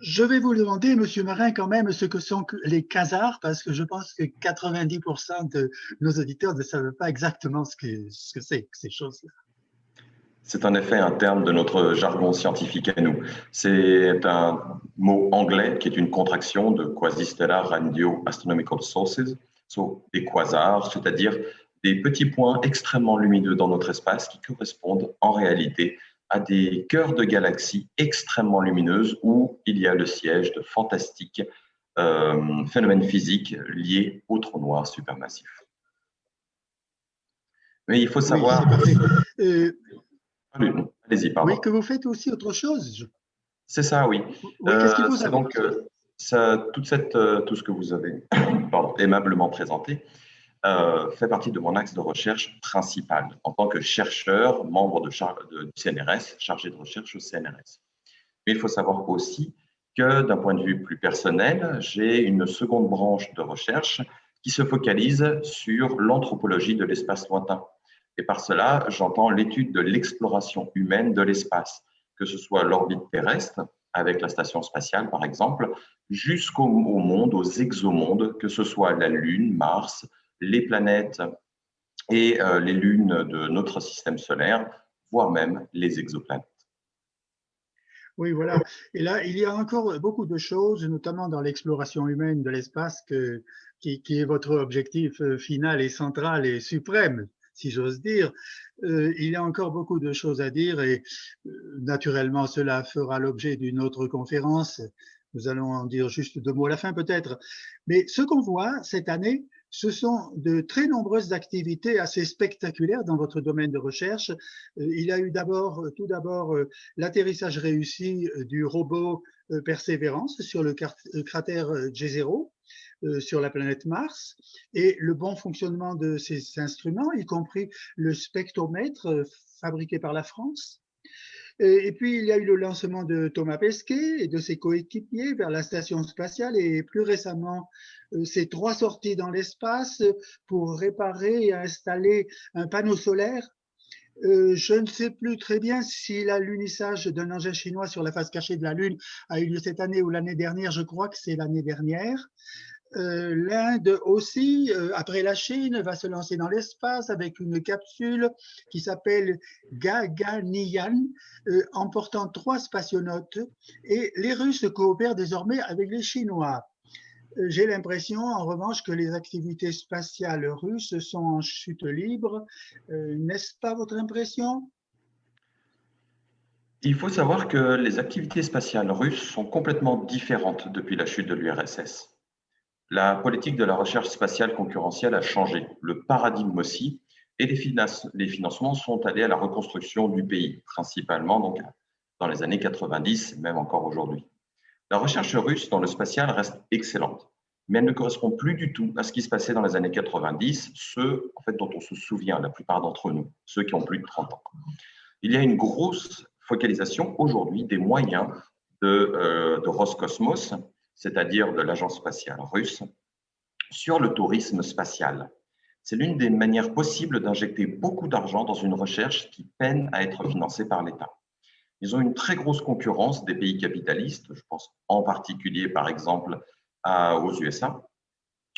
Je vais vous demander, Monsieur Marin, quand même, ce que sont les quasars, parce que je pense que 90% de nos auditeurs ne savent pas exactement ce que c'est que ces choses-là. C'est en effet un terme de notre jargon scientifique à nous. C'est un mot anglais qui est une contraction de Quasi-Stellar Radio Astronomical Sources, des quasars, c'est-à-dire des petits points extrêmement lumineux dans notre espace qui correspondent en réalité à des cœurs de galaxies extrêmement lumineuses où il y a le siège de fantastiques phénomènes physiques liés au trou noir supermassif. Mais il faut Oui, savoir… c'est parfait. Allez-y, Oui, que pardon. vous faites aussi autre chose. C'est ça, oui. Oui, qu'est-ce qui vous C'est amène? donc tout ce que vous avez pardon, aimablement présenté fait partie de mon axe de recherche principal en tant que chercheur, membre du CNRS, chargé de recherche au CNRS. Mais il faut savoir aussi que d'un point de vue plus personnel, j'ai une seconde branche de recherche qui se focalise sur l'anthropologie de l'espace lointain. Et par cela, j'entends l'étude de l'exploration humaine de l'espace, que ce soit l'orbite terrestre, avec la station spatiale par exemple, jusqu'au monde, aux exomondes, que ce soit la Lune, Mars, les planètes et les lunes de notre système solaire, voire même les exoplanètes. Oui, voilà. Et là, il y a encore beaucoup de choses, notamment dans l'exploration humaine de l'espace, qui est votre objectif final et central et suprême, si j'ose dire. Il y a encore beaucoup de choses à dire et naturellement, cela fera l'objet d'une autre conférence. Nous allons en dire juste deux mots à la fin peut-être. Mais ce qu'on voit cette année, ce sont de très nombreuses activités assez spectaculaires dans votre domaine de recherche. Il y a eu tout d'abord, l'atterrissage réussi du robot Persévérance sur le cratère Jezero sur la planète Mars et le bon fonctionnement de ces instruments, y compris le spectromètre fabriqué par la France. Et puis, il y a eu le lancement de Thomas Pesquet et de ses coéquipiers vers la station spatiale et plus récemment, ces trois sorties dans l'espace pour réparer et installer un panneau solaire. Je ne sais plus très bien si l'alunissage d'un engin chinois sur la face cachée de la Lune a eu lieu cette année ou l'année dernière. Je crois que c'est l'année dernière. L'Inde aussi, après la Chine, va se lancer dans l'espace avec une capsule qui s'appelle Gaganyaan, emportant trois spationautes. Et les Russes coopèrent désormais avec les Chinois. J'ai l'impression, en revanche, que les activités spatiales russes sont en chute libre. N'est-ce pas votre impression? Il faut savoir que les activités spatiales russes sont complètement différentes depuis la chute de l'URSS. La politique de la recherche spatiale concurrentielle a changé, le paradigme aussi, et les financements sont allés à la reconstruction du pays, principalement donc dans les années 90, même encore aujourd'hui. La recherche russe dans le spatial reste excellente, mais elle ne correspond plus du tout à ce qui se passait dans les années 90, ceux en fait, dont on se souvient, la plupart d'entre nous, ceux qui ont plus de 30 ans. Il y a une grosse focalisation aujourd'hui des moyens de Roscosmos, c'est-à-dire de l'agence spatiale russe, sur le tourisme spatial. C'est l'une des manières possibles d'injecter beaucoup d'argent dans une recherche qui peine à être financée par l'État. Ils ont une très grosse concurrence des pays capitalistes, je pense en particulier par exemple aux USA,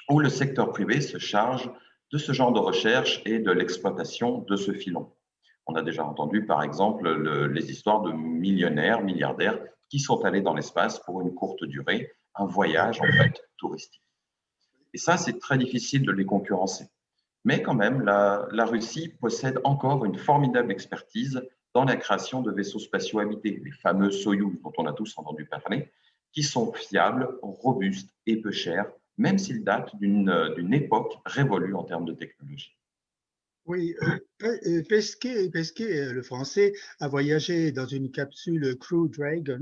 où le secteur privé se charge de ce genre de recherche et de l'exploitation de ce filon. On a déjà entendu par exemple les histoires de millionnaires, milliardaires qui sont allés dans l'espace pour une courte durée, un voyage en fait touristique. Et ça, c'est très difficile de les concurrencer. Mais quand même, la Russie possède encore une formidable expertise dans la création de vaisseaux spatiaux habités, les fameux Soyouz dont on a tous entendu parler, qui sont fiables, robustes et peu chers, même s'ils datent d'une époque révolue en termes de technologie. Oui, Pesquet, le français, a voyagé dans une capsule Crew Dragon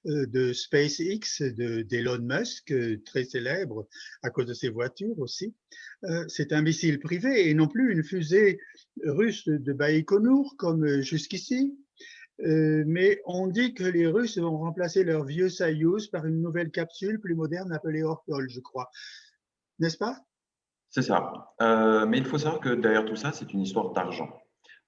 de SpaceX d'Elon Musk, très célèbre à cause de ses voitures aussi. C'est un missile privé et non plus une fusée russe de Baïkonour comme jusqu'ici. Mais on dit que les Russes vont remplacer leur vieux Soyouz par une nouvelle capsule plus moderne appelée Orkol, je crois. N'est-ce pas? C'est ça. Mais il faut savoir que derrière tout ça, c'est une histoire d'argent.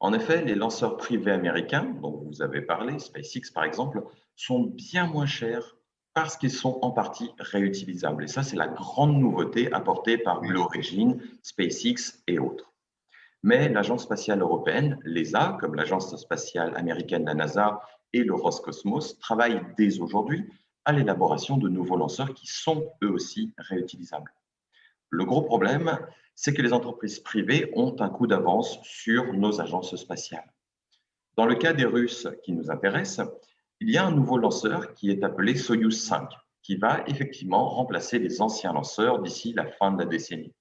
En effet, les lanceurs privés américains, dont vous avez parlé, SpaceX par exemple, sont bien moins chers parce qu'ils sont en partie réutilisables. Et ça, c'est la grande nouveauté apportée par Blue Oui. Origin, SpaceX et autres. Mais l'Agence spatiale européenne, l'ESA, comme l'Agence spatiale américaine, la NASA, et le Roscosmos, travaillent dès aujourd'hui à l'élaboration de nouveaux lanceurs qui sont eux aussi réutilisables. Le gros problème, c'est que les entreprises privées ont un coup d'avance sur nos agences spatiales. Dans le cas des Russes qui nous intéressent, il y a un nouveau lanceur qui est appelé Soyouz 5, qui va effectivement remplacer les anciens lanceurs d'ici la fin de la décennie.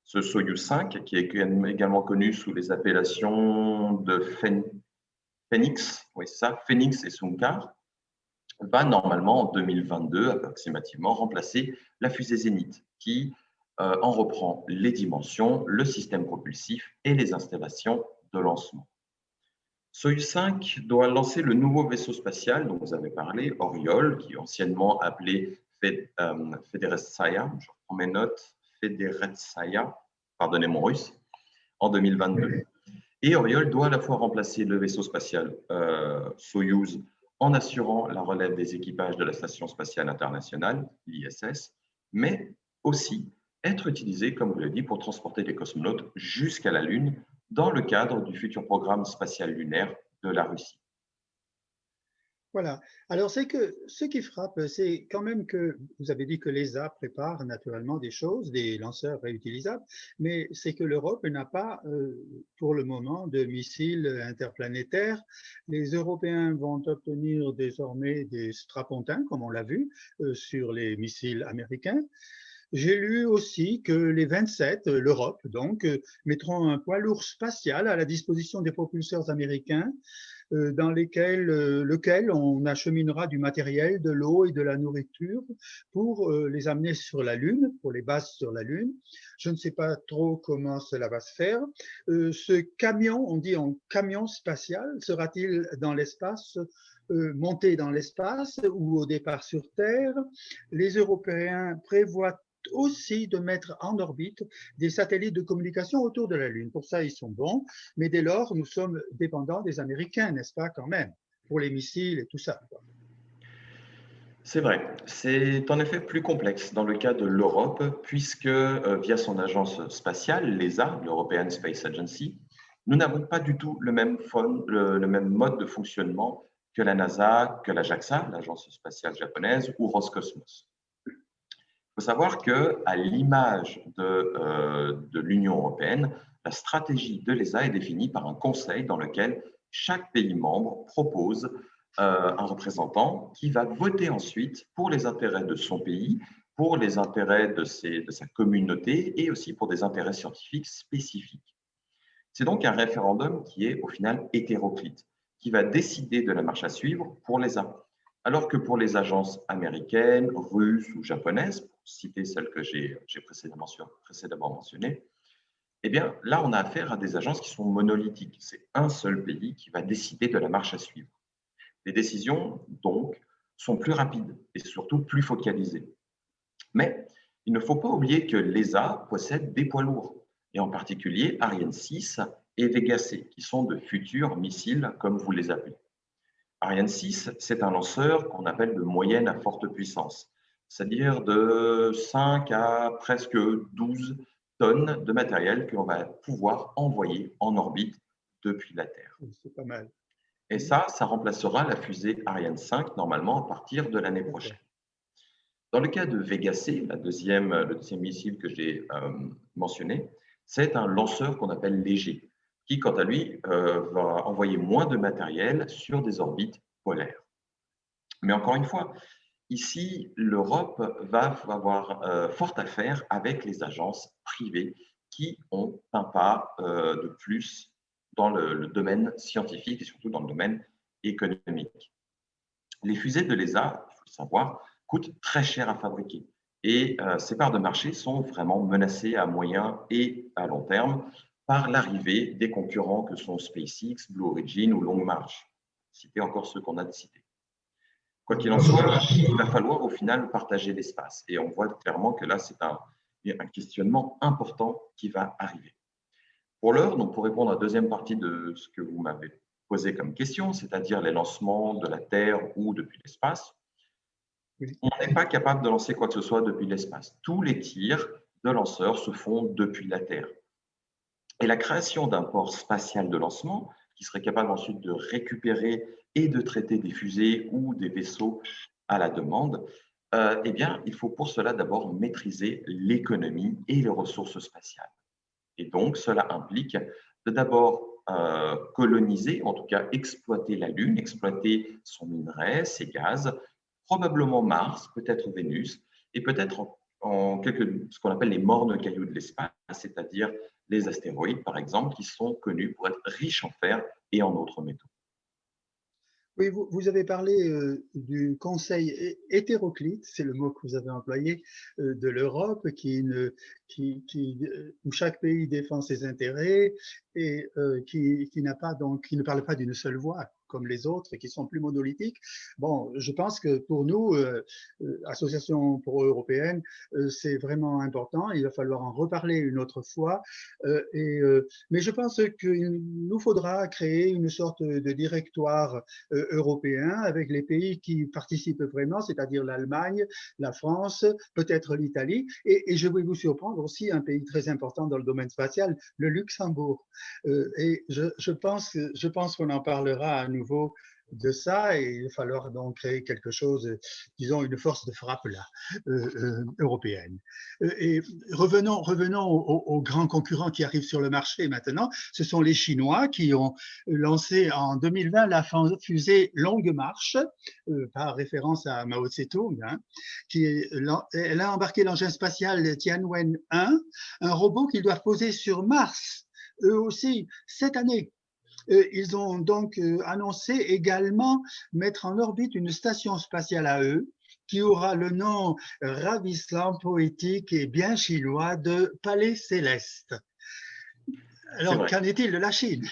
Ce Soyouz 5, qui est également connu sous les appellations de Phoenix, oui, ça, Phoenix et Sunkar, va normalement en 2022 approximativement remplacer la fusée Zénith, qui en reprend les dimensions, le système propulsif et les installations de lancement. Soyuz 5 doit lancer le nouveau vaisseau spatial dont vous avez parlé, Oriole, qui est anciennement appelé Federetsaya, je reprends mes notes, Federetsaya, pardonnez mon russe, en 2022. Et Oriole doit à la fois remplacer le vaisseau spatial Soyouz en assurant la relève des équipages de la Station spatiale internationale, l'ISS, mais aussi être utilisé, comme vous l'avez dit, pour transporter les cosmonautes jusqu'à la Lune dans le cadre du futur programme spatial lunaire de la Russie. Voilà. Alors, c'est que ce qui frappe, c'est quand même que vous avez dit que l'ESA prépare naturellement des choses, des lanceurs réutilisables, mais c'est que l'Europe n'a pas, pour le moment, de missiles interplanétaires. Les Européens vont obtenir désormais des strapontins, comme on l'a vu, sur les missiles américains. J'ai lu aussi que les 27, l'Europe donc, mettront un poids lourd spatial à la disposition des propulseurs américains dans lequel on acheminera du matériel, de l'eau et de la nourriture pour les amener sur la Lune, pour les bases sur la Lune. Je ne sais pas trop comment cela va se faire. Ce camion, on dit en camion spatial, sera-t-il dans l'espace, monté dans l'espace ou au départ sur Terre? Les Européens prévoient aussi de mettre en orbite des satellites de communication autour de la Lune. Pour ça, ils sont bons, mais dès lors, nous sommes dépendants des Américains, n'est-ce pas, quand même, pour les missiles et tout ça. C'est vrai, c'est en effet plus complexe dans le cas de l'Europe, puisque via son agence spatiale, l'ESA, l'European Space Agency, nous n'avons pas du tout le même mode de fonctionnement que la NASA, que la JAXA, l'agence spatiale japonaise, ou Roscosmos. Il faut savoir qu'à l'image de l'Union européenne, la stratégie de l'ESA est définie par un conseil dans lequel chaque pays membre propose un représentant qui va voter ensuite pour les intérêts de son pays, pour les intérêts de sa communauté et aussi pour des intérêts scientifiques spécifiques. C'est donc un référendum qui est au final hétéroclite, qui va décider de la marche à suivre pour l'ESA. Alors que pour les agences américaines, russes ou japonaises, pour citer celles que j'ai précédemment mentionnées, eh bien là, on a affaire à des agences qui sont monolithiques. C'est un seul pays qui va décider de la marche à suivre. Les décisions, donc, sont plus rapides et surtout plus focalisées. Mais il ne faut pas oublier que l'ESA possède des poids lourds, et en particulier Ariane 6 et Vega C, qui sont de futurs missiles, comme vous les appelez. Ariane 6, c'est un lanceur qu'on appelle de moyenne à forte puissance, c'est-à-dire de 5 à presque 12 tonnes de matériel que l'on va pouvoir envoyer en orbite depuis la Terre. C'est pas mal. Et ça remplacera la fusée Ariane 5 normalement à partir de l'année prochaine. Dans le cas de Vega C, le deuxième missile que j'ai mentionné, c'est un lanceur qu'on appelle léger, qui, quant à lui, va envoyer moins de matériel sur des orbites polaires. Mais encore une fois, ici, l'Europe va avoir fort à faire avec les agences privées qui ont un pas de plus dans le domaine scientifique et surtout dans le domaine économique. Les fusées de l'ESA, il faut le savoir, coûtent très cher à fabriquer. Et ces parts de marché sont vraiment menacées à moyen et à long terme par l'arrivée des concurrents que sont SpaceX, Blue Origin ou Long March. Citer encore ceux qu'on a cités. Quoi qu'il en soit, il va falloir au final partager l'espace. Et on voit clairement que là, c'est un questionnement important qui va arriver. Pour l'heure, donc pour répondre à la deuxième partie de ce que vous m'avez posé comme question, c'est-à-dire les lancements de la Terre ou depuis l'espace, Oui. On n'est pas capable de lancer quoi que ce soit depuis l'espace. Tous les tirs de lanceurs se font depuis la Terre. Et la création d'un port spatial de lancement, qui serait capable ensuite de récupérer et de traiter des fusées ou des vaisseaux à la demande, eh bien, il faut pour cela d'abord maîtriser l'économie et les ressources spatiales. Et donc, cela implique de d'abord coloniser, en tout cas exploiter la Lune, exploiter son minerai, ses gaz, probablement Mars, peut-être Vénus, et peut-être ce qu'on appelle les mornes cailloux de l'espace, c'est-à-dire les astéroïdes, par exemple, qui sont connus pour être riches en fer et en autres métaux. Oui, vous avez parlé du Conseil hétéroclite, c'est le mot que vous avez employé, de l'Europe, où chaque pays défend ses intérêts et qui n'a pas donc, qui ne parle pas d'une seule voix comme les autres, qui sont plus monolithiques. Bon, je pense que pour nous, Association pro-européenne, c'est vraiment important. Il va falloir en reparler une autre fois. Mais je pense qu'il nous faudra créer une sorte de directoire européen avec les pays qui participent vraiment, c'est-à-dire l'Allemagne, la France, peut-être l'Italie, et je vais vous surprendre aussi un pays très important dans le domaine spatial, le Luxembourg. Et je pense qu'on en parlera à nouveau de ça et il va falloir donc créer quelque chose, disons une force de frappe là, européenne. Et revenons aux grands concurrents qui arrivent sur le marché maintenant. Ce sont les Chinois qui ont lancé en 2020 la fusée Longue Marche, par référence à Mao Tse-tung, hein, elle a embarqué l'engin spatial Tianwen 1, un robot qu'ils doivent poser sur Mars, eux aussi, cette année. Ils ont donc annoncé également mettre en orbite une station spatiale à eux, qui aura le nom ravissant, poétique et bien chinois de Palais Céleste. C'est Alors, vrai. qu'en est-il de la Chine?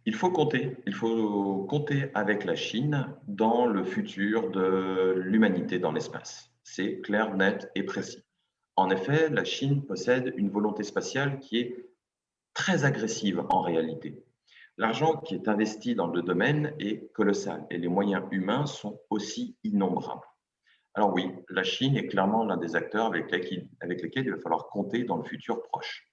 Il faut compter avec la Chine dans le futur de l'humanité dans l'espace. C'est clair, net et précis. En effet, la Chine possède une volonté spatiale qui est très agressive en réalité. L'argent qui est investi dans le domaine est colossal et les moyens humains sont aussi innombrables. Alors oui, la Chine est clairement l'un des acteurs avec lesquels il va falloir compter dans le futur proche.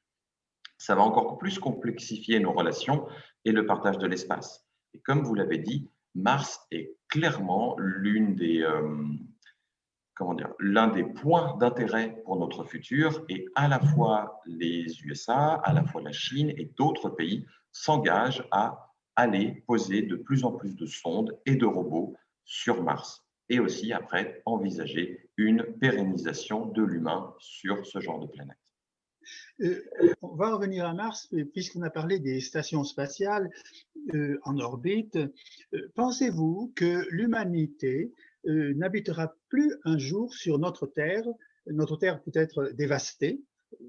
Ça va encore plus complexifier nos relations et le partage de l'espace. Et comme vous l'avez dit, Mars est clairement l'un des points d'intérêt pour notre futur et à la fois les USA, à la fois la Chine et d'autres pays s'engagent à aller poser de plus en plus de sondes et de robots sur Mars et aussi après envisager une pérennisation de l'humain sur ce genre de planète. On va revenir à Mars, puisqu'on a parlé des stations spatiales en orbite. Pensez-vous que l'humanité n'habitera plus un jour sur notre Terre peut être dévastée,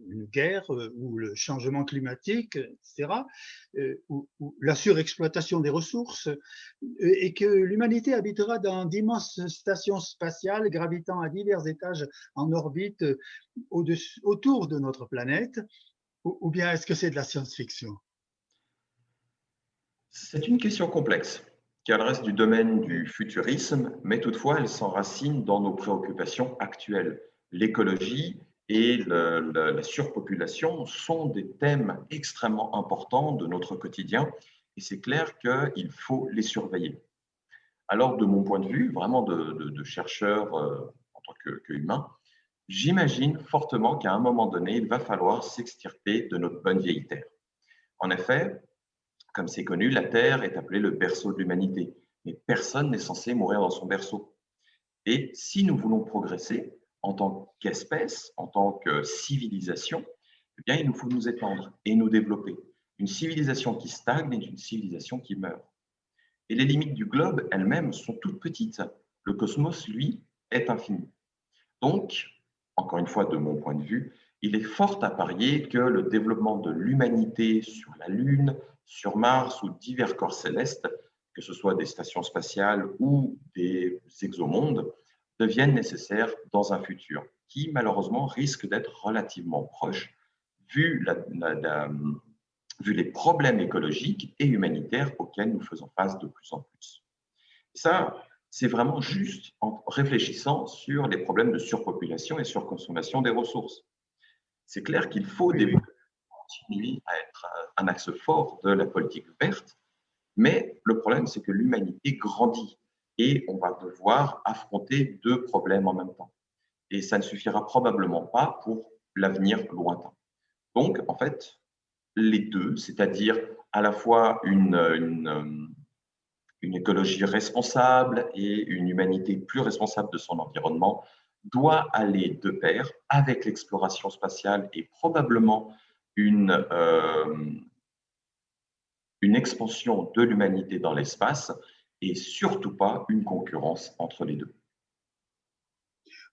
une guerre ou le changement climatique, etc., ou la surexploitation des ressources, et que l'humanité habitera dans d'immenses stations spatiales gravitant à divers étages en orbite autour de notre planète, ou bien est-ce que c'est de la science-fiction? C'est une question complexe, car elle reste du domaine du futurisme, mais toutefois elle s'enracine dans nos préoccupations actuelles. L'écologie et la surpopulation sont des thèmes extrêmement importants de notre quotidien, et c'est clair qu'il faut les surveiller. Alors, de mon point de vue, vraiment de chercheur en tant qu'humain, j'imagine fortement qu'à un moment donné, il va falloir s'extirper de notre bonne vieille Terre. En effet, comme c'est connu, la Terre est appelée le berceau de l'humanité, mais personne n'est censé mourir dans son berceau. Et si nous voulons progresser en tant qu'espèce, en tant que civilisation, eh bien, il nous faut nous étendre et nous développer. Une civilisation qui stagne est une civilisation qui meurt. Et les limites du globe elles-mêmes sont toutes petites. Le cosmos, lui, est infini. Donc, encore une fois, de mon point de vue, il est fort à parier que le développement de l'humanité sur la Lune, sur Mars ou divers corps célestes, que ce soit des stations spatiales ou des exomondes, deviennent nécessaires dans un futur qui, malheureusement, risque d'être relativement proche, vu, vu les problèmes écologiques et humanitaires auxquels nous faisons face de plus en plus. Ça, c'est vraiment juste en réfléchissant sur les problèmes de surpopulation et surconsommation des ressources. C'est clair qu'il faut Oui, oui. continuer à être un axe fort de la politique verte, mais le problème, c'est que l'humanité grandit et on va devoir affronter deux problèmes en même temps. Et ça ne suffira probablement pas pour l'avenir lointain. Donc, en fait, les deux, c'est-à-dire à la fois une écologie responsable et une humanité plus responsable de son environnement, doit aller de pair avec l'exploration spatiale et probablement une, euh, une expansion de l'humanité dans l'espace et surtout pas une concurrence entre les deux.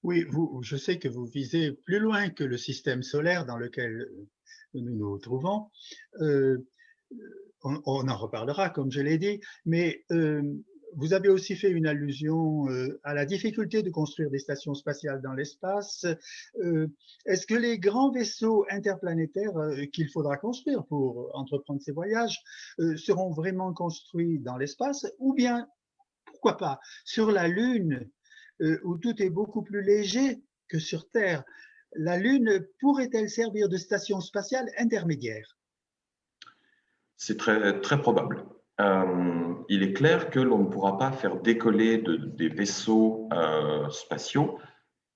Oui, je sais que vous visez plus loin que le système solaire dans lequel nous nous trouvons. Euh, on en reparlera, comme je l'ai dit, mais vous avez aussi fait une allusion à la difficulté de construire des stations spatiales dans l'espace. Est-ce que les grands vaisseaux interplanétaires qu'il faudra construire pour entreprendre ces voyages seront vraiment construits dans l'espace ou bien, pourquoi pas, sur la Lune où tout est beaucoup plus léger que sur Terre? La Lune pourrait-elle servir de station spatiale intermédiaire? C'est très, très probable. Il est clair que l'on ne pourra pas faire décoller des vaisseaux spatiaux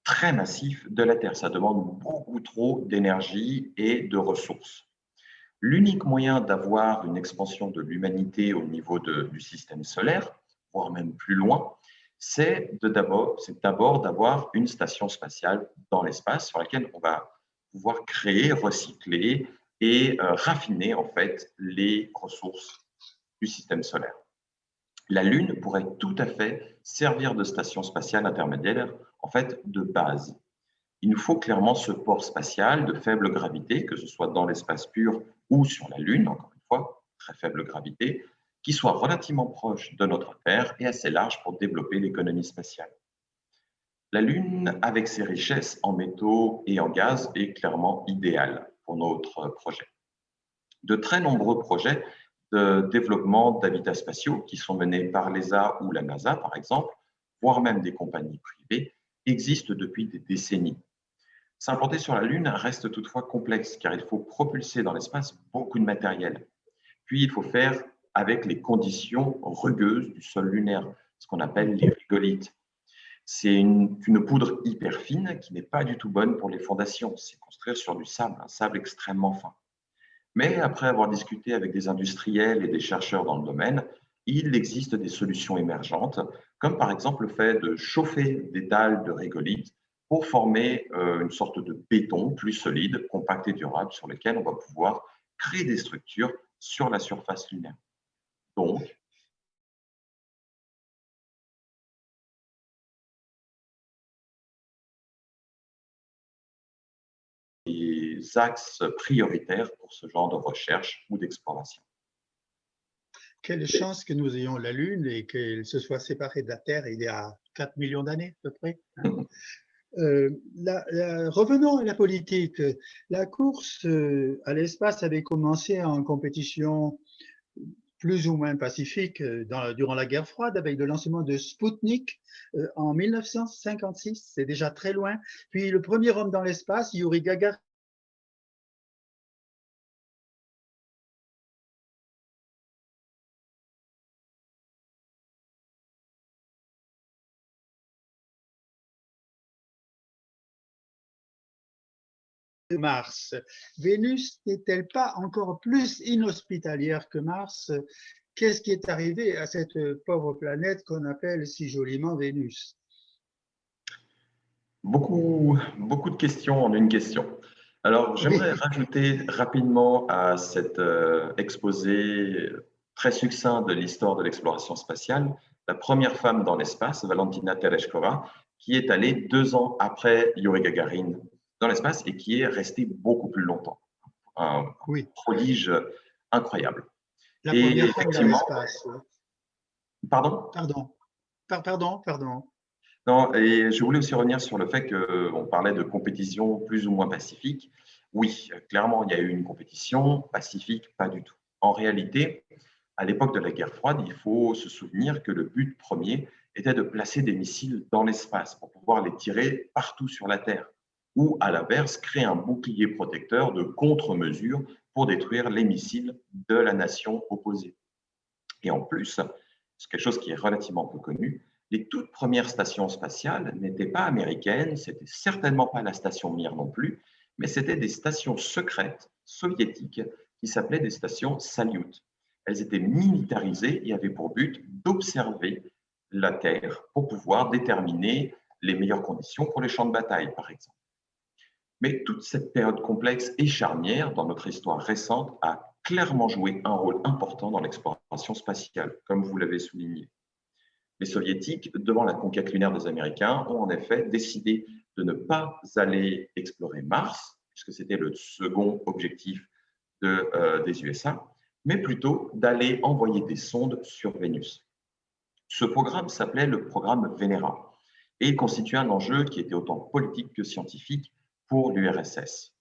très massifs de la Terre. Ça demande beaucoup trop d'énergie et de ressources. L'unique moyen d'avoir une expansion de l'humanité au niveau du système solaire, voire même plus loin, c'est d'abord d'avoir une station spatiale dans l'espace sur laquelle on va pouvoir créer, recycler et raffiner en fait les ressources du système solaire. La Lune pourrait tout à fait servir de station spatiale intermédiaire, en fait de base. Il nous faut clairement ce port spatial de faible gravité, que ce soit dans l'espace pur ou sur la Lune, encore une fois, très faible gravité, qui soit relativement proche de notre Terre et assez large pour développer l'économie spatiale. La Lune, avec ses richesses en métaux et en gaz, est clairement idéale pour notre projet. De très nombreux projets de développement d'habitats spatiaux qui sont menés par l'ESA ou la NASA, par exemple, voire même des compagnies privées, existent depuis des décennies. S'implanter sur la Lune reste toutefois complexe car il faut propulser dans l'espace beaucoup de matériel. Puis il faut faire avec les conditions rugueuses du sol lunaire, ce qu'on appelle les régolithes. C'est une poudre hyper fine qui n'est pas du tout bonne pour les fondations. C'est construire sur du sable, un sable extrêmement fin. Mais après avoir discuté avec des industriels et des chercheurs dans le domaine, il existe des solutions émergentes, comme par exemple le fait de chauffer des dalles de régolithes pour former une sorte de béton plus solide, compact et durable sur lequel on va pouvoir créer des structures sur la surface lunaire. Donc, les axes prioritaires pour ce genre de recherche ou d'exploration. Quelle chance que nous ayons la Lune et qu'elle se soit séparée de la Terre il y a 4 millions d'années à peu près. Revenons à la politique. La course à l'espace avait commencé en compétition plus ou moins pacifique durant la guerre froide avec le lancement de Sputnik en 1956. C'est déjà très loin. Puis le premier homme dans l'espace, Yuri Gagarin, Mars. Vénus n'est-elle pas encore plus inhospitalière que Mars? Qu'est-ce qui est arrivé à cette pauvre planète qu'on appelle si joliment Vénus? Beaucoup de questions en une question. Alors, j'aimerais Oui, rajouter rapidement à cet exposé très succinct de l'histoire de l'exploration spatiale la première femme dans l'espace, Valentina Tereshkova, qui est allée 2 ans après Yuri Gagarin dans l'espace et qui est restée beaucoup plus longtemps. Un oui, prodige incroyable. la Et première femme dans effectivement, l'espace. pardon? Pardon, pardon. Non, et je voulais aussi revenir sur le fait qu'on parlait de compétition plus ou moins pacifique. Oui, clairement, il y a eu une compétition pacifique, pas du tout. En réalité, à l'époque de la guerre froide, il faut se souvenir que le but premier était de placer des missiles dans l'espace pour pouvoir les tirer partout sur la Terre, ou à l'inverse, créer un bouclier protecteur de contre-mesure pour détruire les missiles de la nation opposée. Et en plus, c'est quelque chose qui est relativement peu connu, les toutes premières stations spatiales n'étaient pas américaines, c'était certainement pas la station Mir non plus, mais c'était des stations secrètes soviétiques qui s'appelaient des stations Salyut. Elles étaient militarisées et avaient pour but d'observer la Terre pour pouvoir déterminer les meilleures conditions pour les champs de bataille, par exemple. Mais toute cette période complexe et charnière dans notre histoire récente a clairement joué un rôle important dans l'exploration spatiale, comme vous l'avez souligné. Les Soviétiques, devant la conquête lunaire des Américains, ont en effet décidé de ne pas aller explorer Mars, puisque c'était le second objectif des USA, mais plutôt d'aller envoyer des sondes sur Vénus. Ce programme s'appelait le programme Venera et il constituait un enjeu qui était autant politique que scientifique pour l'URSS.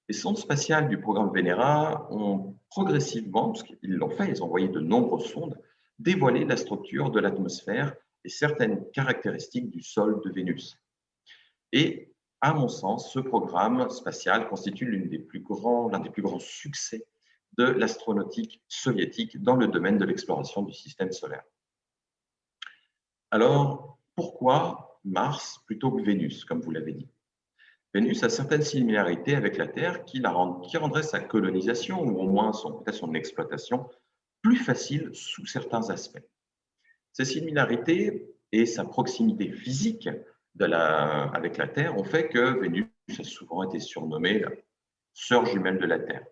Les sondes spatiales du programme Venera ont progressivement, parce qu'ils l'ont fait, ils ont envoyé de nombreuses sondes, dévoilé la structure de l'atmosphère et certaines caractéristiques du sol de Vénus. Et à mon sens, ce programme spatial constitue l'un des plus grands succès de l'astronautique soviétique dans le domaine de l'exploration du système solaire. Alors, pourquoi Mars plutôt que Vénus, comme vous l'avez dit? Vénus a certaines similarités avec la Terre qui rendraient sa colonisation, ou au moins peut-être son exploitation, plus facile sous certains aspects. Ces similarités et sa proximité physique avec la Terre ont fait que Vénus a souvent été surnommée la sœur jumelle de la Terre.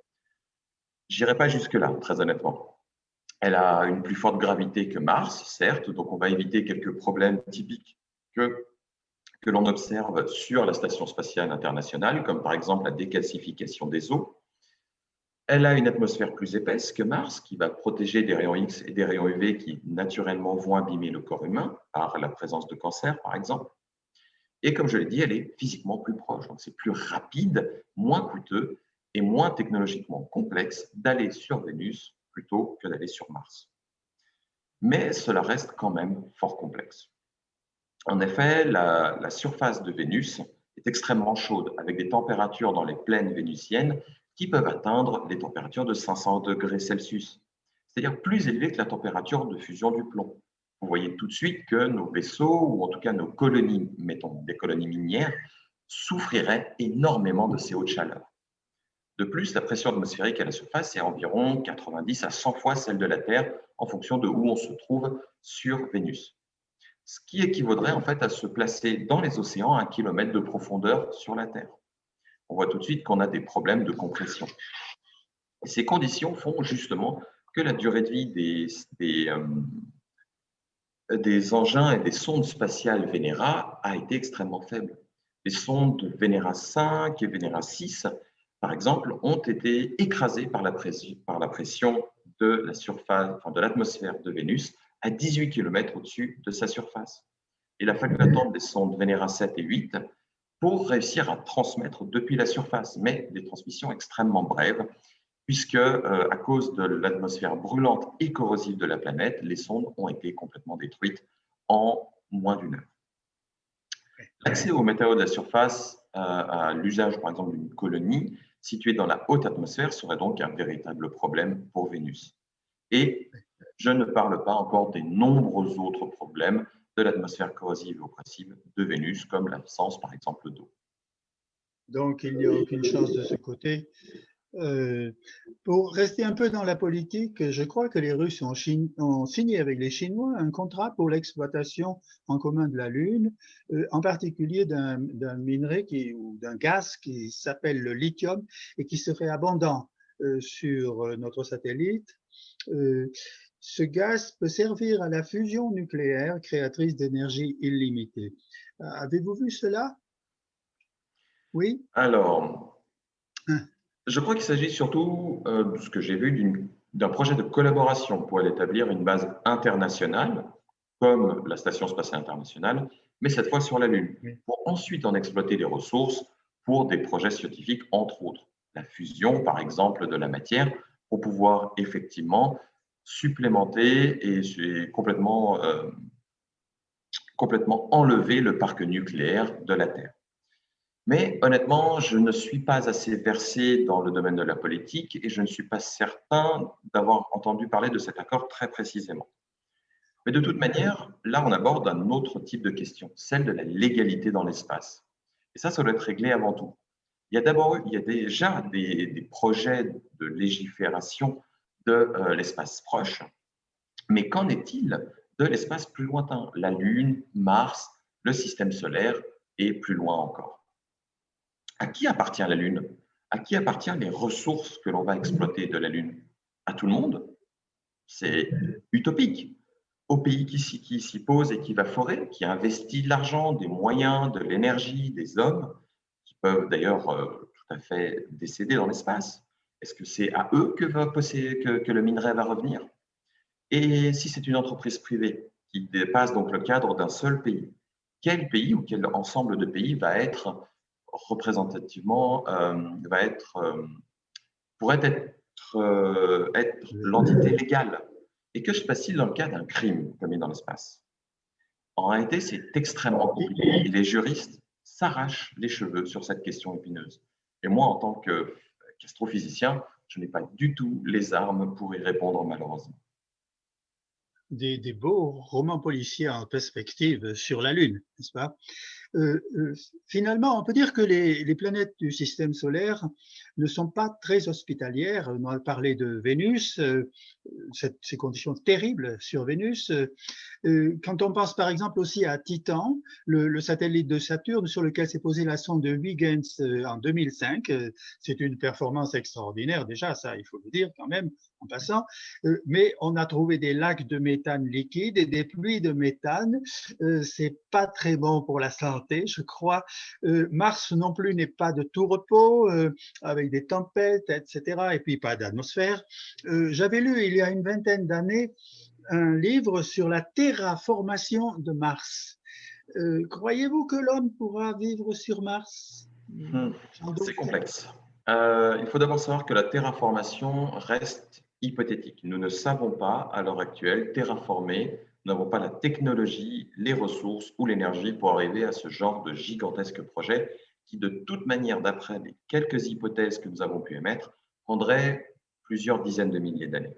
J'irai pas jusque-là, très honnêtement. Elle a une plus forte gravité que Mars, certes, donc on va éviter quelques problèmes typiques que l'on observe sur la Station spatiale internationale, comme par exemple la décalcification des eaux. Elle a une atmosphère plus épaisse que Mars, qui va protéger des rayons X et des rayons UV qui naturellement vont abîmer le corps humain, par la présence de cancer, par exemple. Et comme je l'ai dit, elle est physiquement plus proche, donc c'est plus rapide, moins coûteux et moins technologiquement complexe d'aller sur Vénus plutôt que d'aller sur Mars. Mais cela reste quand même fort complexe. En effet, la surface de Vénus est extrêmement chaude, avec des températures dans les plaines vénusiennes qui peuvent atteindre les températures de 500 degrés Celsius, c'est-à-dire plus élevées que la température de fusion du plomb. Vous voyez tout de suite que nos vaisseaux, ou en tout cas nos colonies, mettons des colonies minières, souffriraient énormément de ces hautes chaleurs. De plus, la pression atmosphérique à la surface est environ 90 à 100 fois celle de la Terre en fonction de où on se trouve sur Vénus. Ce qui équivaudrait en fait à se placer dans les océans à 1 kilomètre de profondeur sur la Terre. On voit tout de suite qu'on a des problèmes de compression. Et ces conditions font justement que la durée de vie des engins et des sondes spatiales Venera a été extrêmement faible. Les sondes Venera 5 et Venera 6, par exemple, ont été écrasées par la pression de la surface, de l'atmosphère de Vénus à 18 km au-dessus de sa surface. Il a fallu attendre des sondes Venera 7 et 8 pour réussir à transmettre depuis la surface, mais des transmissions extrêmement brèves, puisque à cause de l'atmosphère brûlante et corrosive de la planète, les sondes ont été complètement détruites en moins d'une heure. L'accès aux matériaux de la surface, à l'usage par exemple d'une colonie située dans la haute atmosphère serait donc un véritable problème pour Vénus. Et je ne parle pas encore des nombreux autres problèmes de l'atmosphère corrosive et oppressive de Vénus, comme l'absence par exemple d'eau. Donc, il n'y a aucune chance de ce côté. Pour rester un peu dans la politique, je crois que les Russes ont signé avec les Chinois un contrat pour l'exploitation en commun de la Lune, en particulier d'un minerai ou d'un gaz qui s'appelle le lithium et qui serait abondant sur notre satellite. Ce gaz peut servir à la fusion nucléaire créatrice d'énergie illimitée. Avez-vous vu cela? Oui? Alors, je crois qu'il s'agit surtout, de ce que j'ai vu, d'un projet de collaboration pour établir une base internationale, comme la Station spatiale internationale, mais cette fois sur la Lune, pour ensuite en exploiter les ressources pour des projets scientifiques, entre autres. La fusion, par exemple, de la matière, pour pouvoir effectivement supplémenter et complètement complètement enlever le parc nucléaire de la Terre. Mais honnêtement, je ne suis pas assez versé dans le domaine de la politique et je ne suis pas certain d'avoir entendu parler de cet accord très précisément. Mais de toute manière, là, on aborde un autre type de question, celle de la légalité dans l'espace. Et ça doit être réglé avant tout. Il y a déjà des projets de légifération de l'espace proche, mais qu'en est-il de l'espace plus lointain, la Lune, Mars, le système solaire et plus loin encore? À qui appartient la Lune? À qui appartiennent les ressources que l'on va exploiter de la Lune? À tout le monde? C'est utopique. Au pays qui s'y pose et qui va forer, qui investit de l'argent, des moyens, de l'énergie, des hommes, qui peuvent d'ailleurs tout à fait décéder dans l'espace. Est-ce que c'est à eux que le minerai va revenir? Et si c'est une entreprise privée qui dépasse donc le cadre d'un seul pays, quel pays ou quel ensemble de pays va être représentativement, pourrait être l'entité légale? Et que se passe-t-il dans le cas d'un crime commis dans l'espace? En réalité, c'est extrêmement compliqué et les juristes s'arrachent les cheveux sur cette question épineuse. Et moi, en tant qu'astrophysicien, je n'ai pas du tout les armes pour y répondre, malheureusement. Des beaux romans policiers en perspective sur la Lune, n'est-ce pas? Finalement, on peut dire que les planètes du système solaire ne sont pas très hospitalières. On a parlé de Vénus, ces conditions terribles sur Vénus. Quand on pense par exemple aussi à Titan, le satellite de Saturne sur lequel s'est posée la sonde de Huygens en 2005, c'est une performance extraordinaire déjà, ça il faut le dire quand même en passant, mais on a trouvé des lacs de méthane liquide et des pluies de méthane. C'est pas très bon pour la santé, je crois. Mars non plus n'est pas de tout repos, avec des tempêtes, etc. Et puis pas d'atmosphère. J'avais lu il y a une vingtaine d'années un livre sur la terraformation de Mars. Croyez-vous que l'homme pourra vivre sur Mars? C'est complexe. Il faut d'abord savoir que la terraformation reste hypothétique. Nous ne savons pas, à l'heure actuelle, terraformer. Nous n'avons pas la technologie, les ressources ou l'énergie pour arriver à ce genre de gigantesque projet qui, de toute manière, d'après les quelques hypothèses que nous avons pu émettre, prendrait plusieurs dizaines de milliers d'années.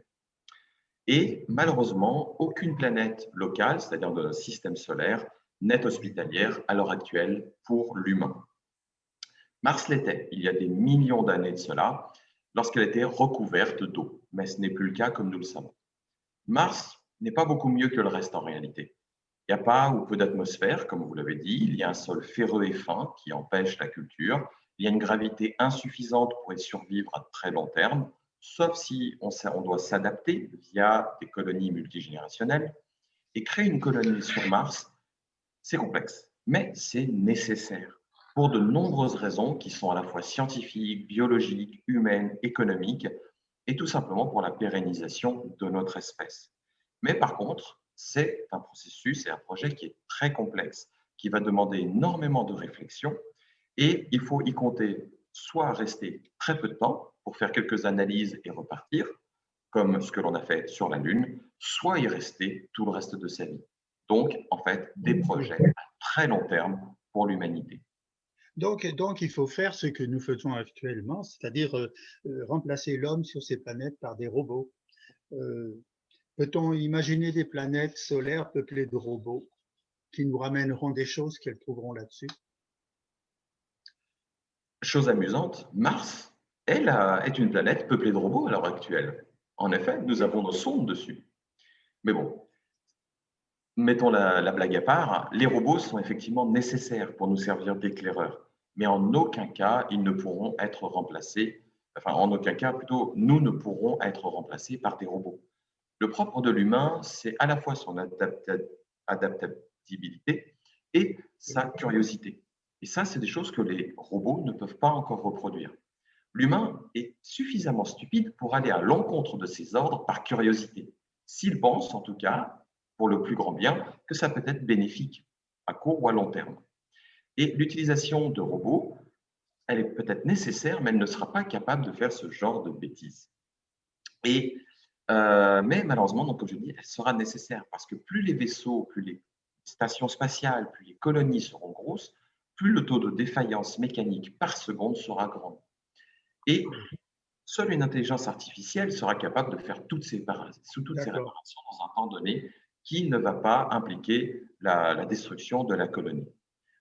Et malheureusement, aucune planète locale, c'est-à-dire de notre système solaire, n'est hospitalière à l'heure actuelle pour l'humain. Mars l'était il y a des millions d'années de cela, lorsqu'elle était recouverte d'eau, mais ce n'est plus le cas comme nous le savons. Mars n'est pas beaucoup mieux que le reste en réalité. Il n'y a pas ou peu d'atmosphère, comme vous l'avez dit, il y a un sol ferreux et fin qui empêche la culture, il y a une gravité insuffisante pour y survivre à très long terme, sauf si on doit s'adapter via des colonies multigénérationnelles. Et créer une colonie sur Mars, c'est complexe, mais c'est nécessaire pour de nombreuses raisons qui sont à la fois scientifiques, biologiques, humaines, économiques, et tout simplement pour la pérennisation de notre espèce. Mais par contre, c'est un processus et un projet qui est très complexe, qui va demander énormément de réflexion, et il faut y compter soit rester très peu de temps pour faire quelques analyses et repartir, comme ce que l'on a fait sur la Lune, soit y rester tout le reste de sa vie. Donc, en fait, des projets à très long terme pour l'humanité. Donc, il faut faire ce que nous faisons actuellement, c'est-à-dire remplacer l'homme sur ces planètes par des robots. Peut-on imaginer des planètes solaires peuplées de robots qui nous ramèneront des choses qu'elles trouveront là-dessus? Chose amusante, Mars, elle, est une planète peuplée de robots à l'heure actuelle. En effet, nous avons nos sondes dessus. Mais bon, mettons la blague à part, les robots sont effectivement nécessaires pour nous servir d'éclaireurs, mais en aucun cas, ils ne pourront être remplacés, enfin en aucun cas plutôt, nous ne pourrons être remplacés par des robots. Le propre de l'humain, c'est à la fois son adaptabilité et sa curiosité. Et ça, c'est des choses que les robots ne peuvent pas encore reproduire. L'humain est suffisamment stupide pour aller à l'encontre de ses ordres par curiosité, s'il pense en tout cas, pour le plus grand bien, que ça peut être bénéfique à court ou à long terme. Et l'utilisation de robots, elle est peut-être nécessaire, mais elle ne sera pas capable de faire ce genre de bêtises. Mais malheureusement, donc, comme je dis, elle sera nécessaire parce que plus les vaisseaux, plus les stations spatiales, plus les colonies seront grosses, plus le taux de défaillance mécanique par seconde sera grand. Et seule une intelligence artificielle sera capable de faire toutes ces réparations D'accord. dans un temps donné qui ne va pas impliquer la destruction de la colonie.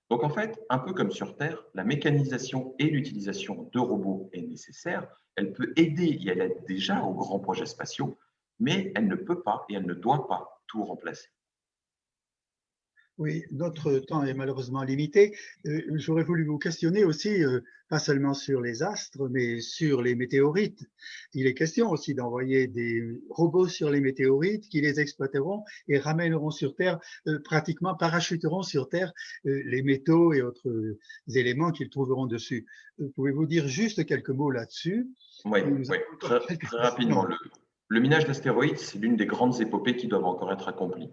Donc en fait, un peu comme sur Terre, la mécanisation et l'utilisation de robots est nécessaire. Elle peut aider et elle aide déjà aux grands projets spatiaux, mais elle ne peut pas et elle ne doit pas tout remplacer. Oui, notre temps est malheureusement limité. J'aurais voulu vous questionner aussi, pas seulement sur les astres, mais sur les météorites. Il est question aussi d'envoyer des robots sur les météorites qui les exploiteront et ramèneront sur Terre, pratiquement parachuteront sur Terre les métaux et autres éléments qu'ils trouveront dessus. Pouvez-vous dire juste quelques mots là-dessus? Oui, Et nous oui, avons encore quelques très rapidement. questions. Le minage d'astéroïdes, c'est l'une des grandes épopées qui doivent encore être accomplies.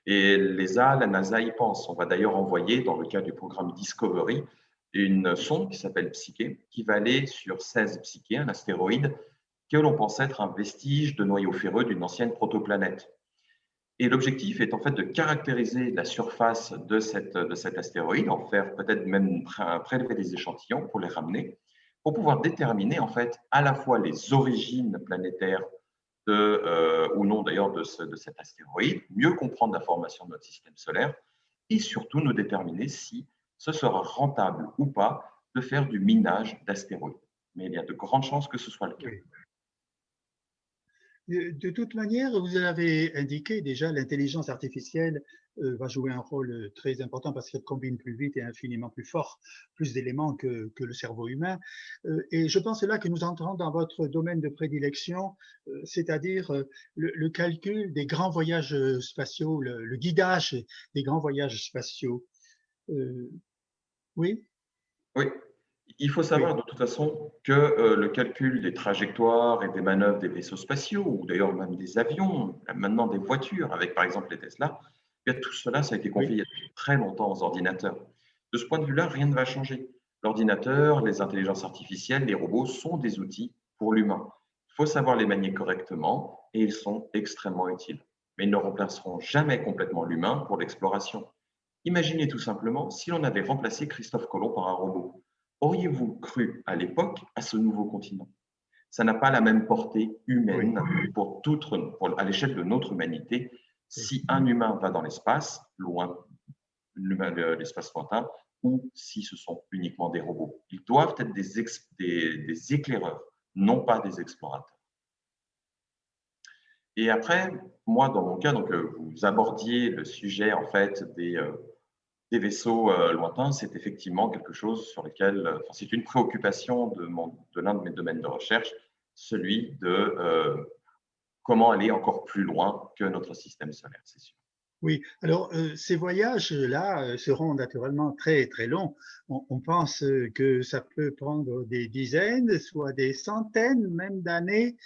Et l'ESA, la NASA y pense. On va d'ailleurs envoyer, dans le cas du programme Discovery, une sonde qui s'appelle Psyche, qui va aller sur 16 Psyche, un astéroïde que l'on pense être un vestige de noyau ferreux d'une ancienne protoplanète. Et l'objectif est en fait de caractériser la surface de cet astéroïde, en faire peut-être même prélever des échantillons pour les ramener, pour pouvoir déterminer en fait à la fois les origines planétaires ou non d'ailleurs de cet astéroïde, mieux comprendre la formation de notre système solaire et surtout nous déterminer si ce sera rentable ou pas de faire du minage d'astéroïdes. Mais il y a de grandes chances que ce soit le cas. Oui. De toute manière, vous avez indiqué déjà, l'intelligence artificielle va jouer un rôle très important parce qu'elle combine plus vite et infiniment plus fort, plus d'éléments que le cerveau humain. Et je pense là que nous entrons dans votre domaine de prédilection, c'est-à-dire le calcul des grands voyages spatiaux, le guidage des grands voyages spatiaux. Euh, oui, Oui, il faut oui, savoir de toute façon que le calcul des trajectoires et des manœuvres des vaisseaux spatiaux, ou d'ailleurs même des avions, maintenant des voitures, avec par exemple les Tesla, eh bien, tout cela, ça a été confié il y oui, a depuis très longtemps aux ordinateurs. De ce point de vue-là, rien ne va changer. L'ordinateur, les intelligences artificielles, les robots sont des outils pour l'humain. Il faut savoir les manier correctement et ils sont extrêmement utiles. Mais ils ne remplaceront jamais complètement l'humain pour l'exploration. Imaginez tout simplement si l'on avait remplacé Christophe Colomb par un robot. Auriez-vous cru à l'époque à ce nouveau continent? Ça n'a pas la même portée oui, humaine à l'échelle de notre humanité. oui. Si un humain va dans l'espace, loin, l'espace lointain, ou si ce sont uniquement des robots. Ils doivent être des éclaireurs, non pas des explorateurs. Et après, moi, dans mon cas, donc, vous abordiez le sujet en fait des vaisseaux lointains, c'est effectivement quelque chose sur lequel, enfin, c'est une préoccupation de l'un de mes domaines de recherche, celui de comment aller encore plus loin que notre système solaire, c'est sûr. Oui, alors ces voyages-là seront naturellement très très longs. On pense que ça peut prendre des dizaines, soit des centaines même d'années.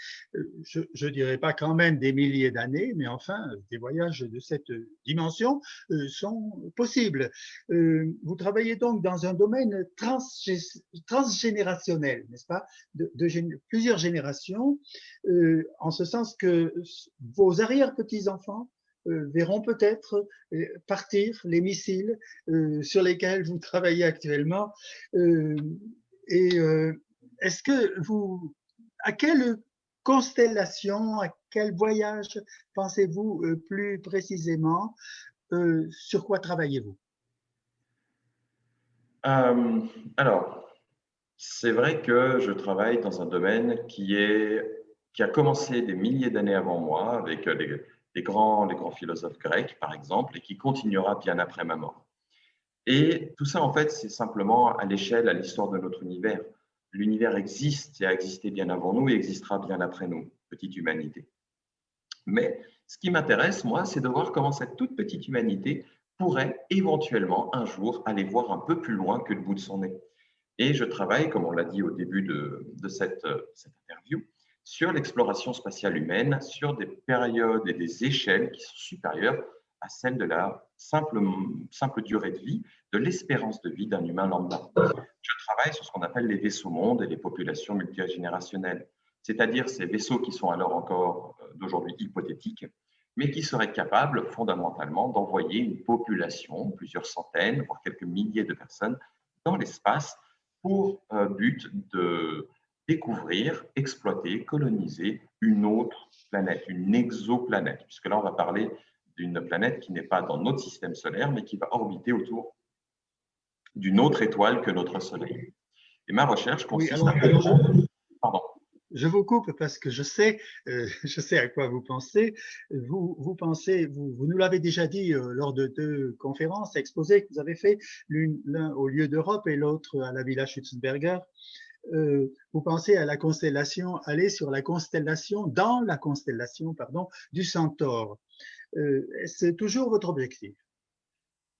Je dirais pas quand même des milliers d'années, mais enfin des voyages de cette dimension sont possibles. Vous travaillez donc dans un domaine transgénérationnel, n'est-ce pas, plusieurs générations, en ce sens que vos arrière-petits-enfants verront peut-être partir les missiles sur lesquels vous travaillez actuellement. Euh, et est-ce que vous, à quelle constellation, à quel voyage pensez-vous plus précisément? Sur quoi travaillez-vous? Euh, alors, c'est vrai que je travaille dans un domaine qui a commencé des milliers d'années avant moi, avec les grands philosophes grecs, par exemple, et qui continuera bien après ma mort. Et tout ça, en fait, c'est simplement à l'échelle, à l'histoire de notre univers. L'univers existe et a existé bien avant nous et existera bien après nous, petite humanité. Mais ce qui m'intéresse, moi, c'est de voir comment cette toute petite humanité pourrait éventuellement un jour aller voir un peu plus loin que le bout de son nez. Et je travaille, comme on l'a dit au début de cette interview, sur l'exploration spatiale humaine, sur des périodes et des échelles qui sont supérieures à celles de la simple durée de vie, de l'espérance de vie d'un humain lambda. Je travaille sur ce qu'on appelle les vaisseaux mondes et les populations multigénérationnelles, c'est-à-dire ces vaisseaux qui sont alors encore d'aujourd'hui hypothétiques, mais qui serait capable fondamentalement d'envoyer une population, plusieurs centaines, voire quelques milliers de personnes, dans l'espace pour but de découvrir, exploiter, coloniser une autre planète, une exoplanète, puisque là on va parler d'une planète qui n'est pas dans notre système solaire, mais qui va orbiter autour d'une autre étoile que notre Soleil. Et ma recherche Oui, consiste à comprendre… Pardon. je vous coupe parce que je sais, je sais à quoi vous pensez. Vous pensez, vous nous l'avez déjà dit lors de deux conférences, exposés que vous avez fait, l'un au lieu d'Europe et l'autre à la Villa Schützenberger. Vous pensez à la constellation, aller sur la constellation, dans la constellation, pardon, du Centaure. C'est toujours votre objectif?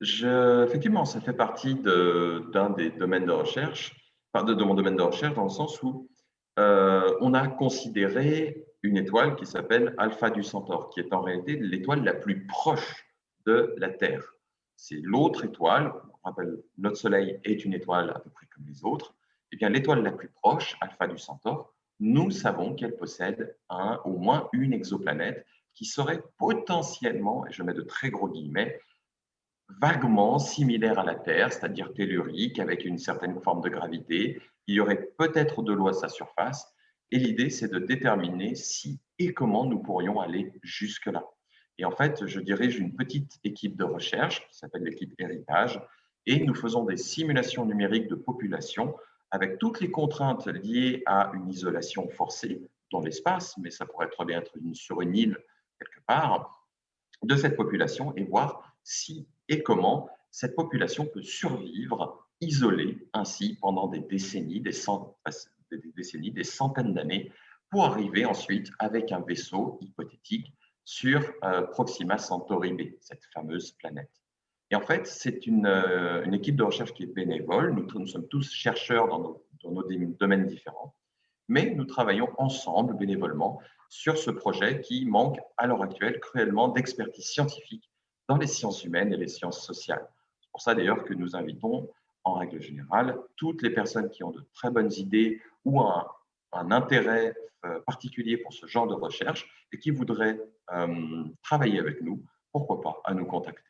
Effectivement, ça fait partie d'un des domaines de recherche, enfin de mon domaine de recherche, dans le sens où on a considéré une étoile qui s'appelle Alpha du Centaure, qui est en réalité l'étoile la plus proche de la Terre. C'est l'autre étoile, on rappelle, notre Soleil est une étoile à peu près comme les autres, et bien l'étoile la plus proche, Alpha du Centaure, nous savons qu'elle possède au moins une exoplanète qui serait potentiellement, et je mets de très gros guillemets, vaguement similaire à la Terre, c'est-à-dire tellurique, avec une certaine forme de gravité. Il y aurait peut-être de l'eau à sa surface. Et l'idée, c'est de déterminer si et comment nous pourrions aller jusque-là. Et en fait, je dirige une petite équipe de recherche qui s'appelle l'équipe Héritage, et nous faisons des simulations numériques de population avec toutes les contraintes liées à une isolation forcée dans l'espace, mais ça pourrait très bien être sur une île quelque part, de cette population et voir si et comment cette population peut survivre isolée ainsi pendant des décennies, des centaines d'années, pour arriver ensuite avec un vaisseau hypothétique sur Proxima Centauri B, cette fameuse planète. Et en fait, c'est une équipe de recherche qui est bénévole. Nous sommes tous chercheurs dans nos domaines différents, mais nous travaillons ensemble bénévolement sur ce projet qui manque à l'heure actuelle cruellement d'expertise scientifique dans les sciences humaines et les sciences sociales. C'est pour ça d'ailleurs que nous invitons en règle générale toutes les personnes qui ont de très bonnes idées ou un intérêt particulier pour ce genre de recherche et qui voudraient travailler avec nous, pourquoi pas, à nous contacter.